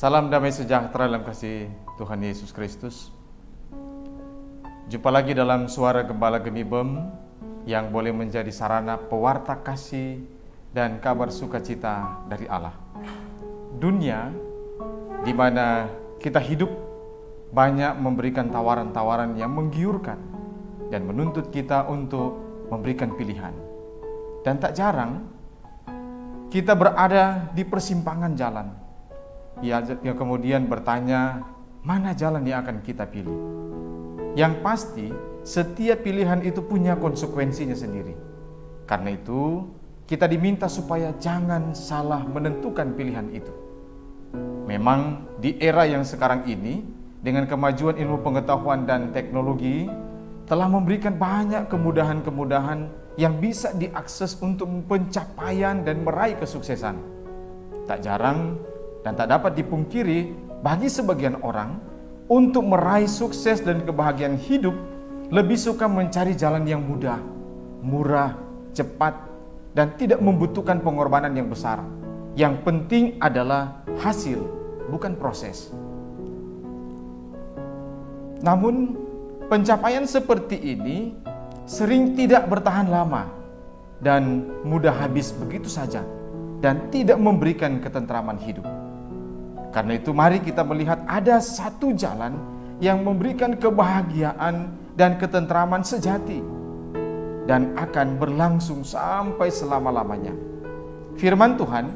Salam damai sejahtera dalam kasih Tuhan Yesus Kristus. Jumpa lagi dalam suara Gembala Gemibem yang boleh menjadi sarana pewarta kasih dan kabar sukacita dari Allah. Dunia di mana kita hidup banyak memberikan tawaran-tawaran yang menggiurkan dan menuntut kita untuk memberikan pilihan. Dan tak jarang kita berada di persimpangan jalan. Yang kemudian bertanya, mana jalan yang akan kita pilih? Yang pasti, setiap pilihan itu punya konsekuensinya sendiri. Karena itu, kita diminta supaya jangan salah menentukan pilihan itu. Memang di era yang sekarang ini, dengan kemajuan ilmu pengetahuan dan teknologi, telah memberikan banyak kemudahan-kemudahan yang bisa diakses untuk pencapaian dan meraih kesuksesan. Tak jarang dan tak dapat dipungkiri bagi sebagian orang, untuk meraih sukses dan kebahagiaan hidup lebih suka mencari jalan yang mudah, murah, cepat, dan tidak membutuhkan pengorbanan yang besar. Yang penting adalah hasil, bukan proses. Namun, pencapaian seperti ini sering tidak bertahan lama dan mudah habis begitu saja dan tidak memberikan ketentraman hidup. Karena itu mari kita melihat ada satu jalan yang memberikan kebahagiaan dan ketentraman sejati dan akan berlangsung sampai selama-lamanya. Firman Tuhan,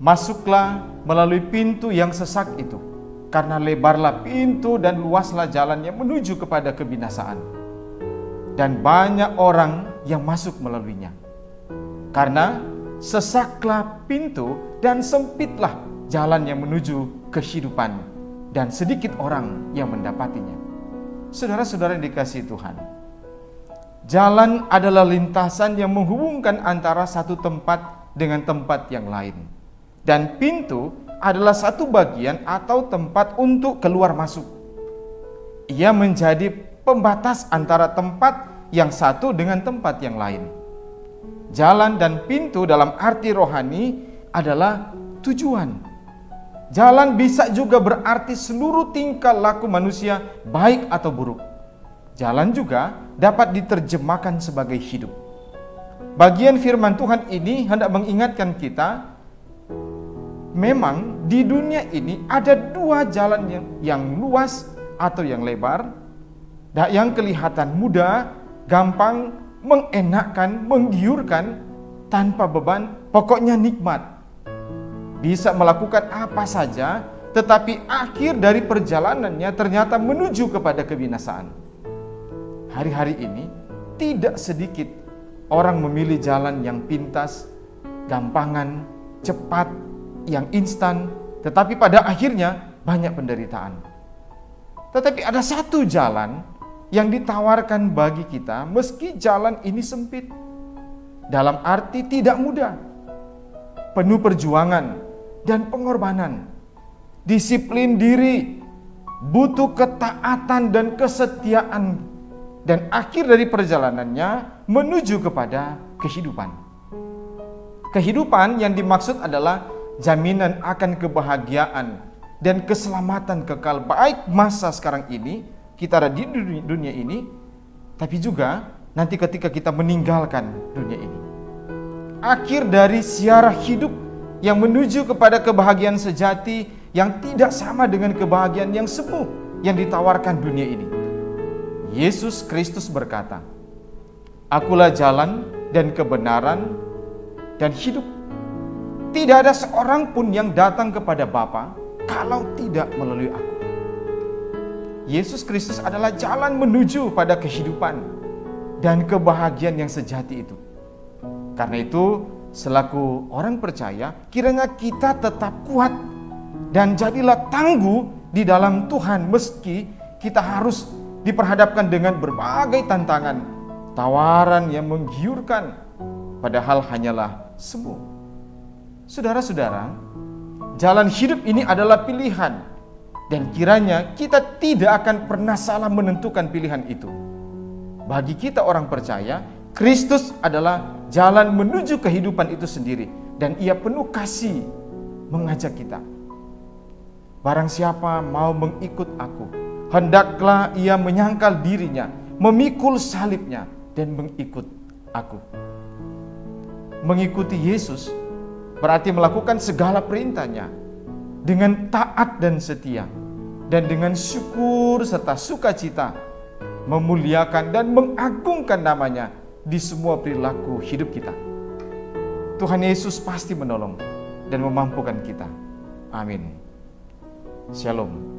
masuklah melalui pintu yang sesak itu, karena lebarlah pintu dan luaslah jalan yang menuju kepada kebinasaan. Dan banyak orang yang masuk melaluinya. Karena sesaklah pintu dan sempitlah jalan yang menuju kehidupan, dan sedikit orang yang mendapatinya. Saudara-saudara yang dikasihi Tuhan, jalan adalah lintasan yang menghubungkan antara satu tempat dengan tempat yang lain. Dan pintu adalah satu bagian atau tempat untuk keluar masuk. Ia menjadi pembatas antara tempat yang satu dengan tempat yang lain. Jalan dan pintu dalam arti rohani adalah tujuan. Jalan bisa juga berarti seluruh tingkah laku manusia, baik atau buruk. Jalan juga dapat diterjemahkan sebagai hidup. Bagian firman Tuhan ini hendak mengingatkan kita, memang di dunia ini ada dua jalan yang luas atau yang lebar, yang kelihatan mudah, gampang, mengenakkan, menggiurkan, tanpa beban, pokoknya nikmat. Bisa melakukan apa saja, tetapi akhir dari perjalanannya ternyata menuju kepada kebinasaan. Hari-hari ini tidak sedikit orang memilih jalan yang pintas, gampangan, cepat, yang instan, tetapi pada akhirnya banyak penderitaan. Tetapi ada satu jalan yang ditawarkan bagi kita meski jalan ini sempit. Dalam arti tidak mudah, penuh perjuangan dan pengorbanan, disiplin diri, butuh ketaatan dan kesetiaan, dan akhir dari perjalanannya menuju kepada kehidupan. Kehidupan yang dimaksud adalah jaminan akan kebahagiaan dan keselamatan kekal, baik masa sekarang ini, kita ada di dunia ini, tapi juga nanti ketika kita meninggalkan dunia ini. Akhir dari siara hidup yang menuju kepada kebahagiaan sejati yang tidak sama dengan kebahagiaan yang semu yang ditawarkan dunia ini. Yesus Kristus berkata, "Akulah jalan dan kebenaran dan hidup. Tidak ada seorang pun yang datang kepada Bapa kalau tidak melalui aku." Yesus Kristus adalah jalan menuju pada kehidupan dan kebahagiaan yang sejati itu. Karena itu, selaku orang percaya, kiranya kita tetap kuat dan jadilah tangguh di dalam Tuhan meski kita harus diperhadapkan dengan berbagai tantangan, tawaran yang menggiurkan, padahal hanyalah semu. Saudara-saudara, jalan hidup ini adalah pilihan, dan kiranya kita tidak akan pernah salah menentukan pilihan itu. Bagi kita orang percaya, Kristus adalah jalan menuju kehidupan itu sendiri, dan Ia penuh kasih mengajak kita. Barang siapa mau mengikut aku, hendaklah ia menyangkal dirinya, memikul salibnya, dan mengikut aku. Mengikuti Yesus berarti melakukan segala perintahnya dengan taat dan setia, dan dengan syukur serta sukacita memuliakan dan mengagungkan namanya di semua perilaku hidup kita. Tuhan Yesus pasti menolong dan memampukan kita. Amin. Shalom.